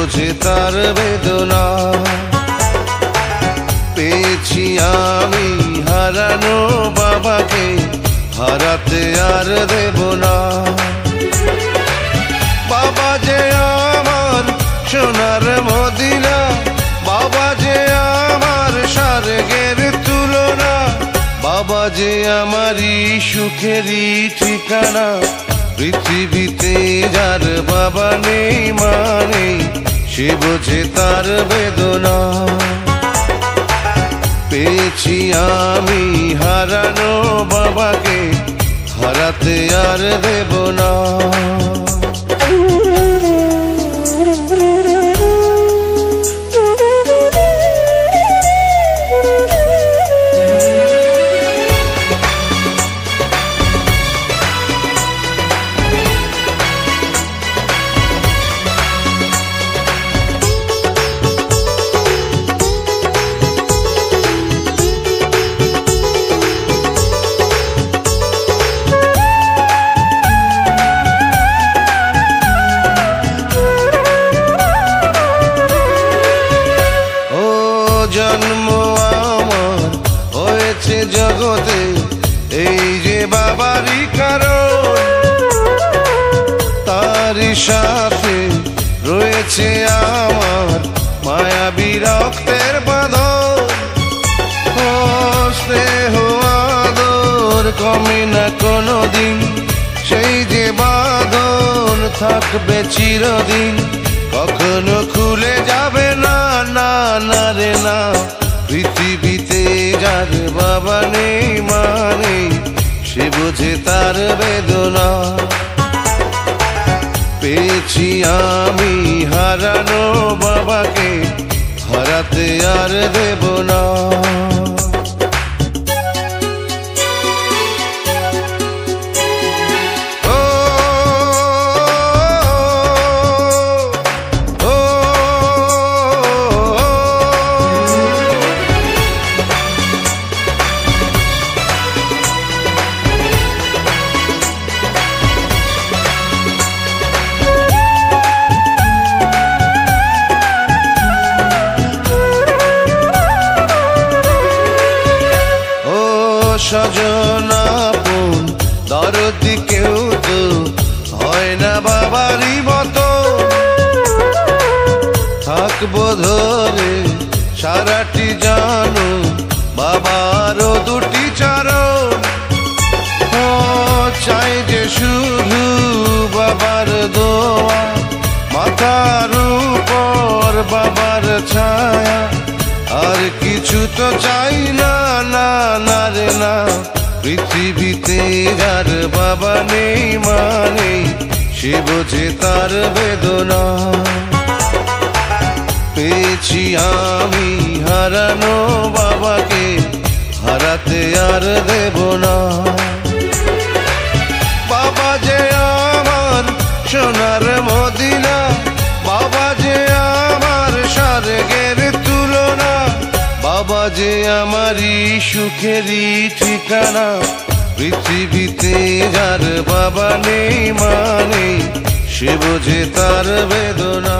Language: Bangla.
বোঝে তার বেদনা। পেয়েছি আমি হারানো বাবাকে, হারাতে আর দেব না। বাবা যে আমার সোনার মদিনা, বাবা যে আমার স্বর্গের তুলনা, বাবা যে আমারই সুখেরই ঠিকানা। পৃথিবীতে যার বাবা নেই মানে সে বোঝে তার বেদনা। পেয়েছি আমি হারানো বাবাকে, হারাতে আর দেব না। জন্ম আমার হয়েছে জগতে এই যে বাবারই কারণ, তারই সাথে রয়েছে আমার মায়াবী রক্তের বাঁধন। ও স্নেহ আদর কমে না কোনোদিন, সেই যে বাঁধন থাকবে চিরদিন, কখনো খুলে যাবে না, না না রে না। পৃথিবীতে যার বাবা নেই মানে সে বোঝে তার বেদনা। পেয়েছি আমি হারানো বাবাকে, হারাতে আর দেব না। স্বজন আপন দরদি কেউ তো হয় না বাবারই মতো, থাকবো ধরে সারাটি জানো বাবারও দুটি চরণ। ও চাই যে শুধু বাবার দোয়া, মাথার উপর বাবার ছায়া, আর কিছু তো চাই না, না না রে না। পৃথিবীতে যার বাবা নেই মানে সে বোঝে তার বেদনা। পেয়েছি আমি হারানো বাবাকে, হারাতে আর দেব না। বাবা যে আমার সোনার মদিনা, বাবা যে আমার স্বর্গের তুলনা, বাবা যে আমারই সুখেরই ঠিকানা। পৃথিবীতে যার বাবা নেই মানে সে বোঝে তার বেদনা।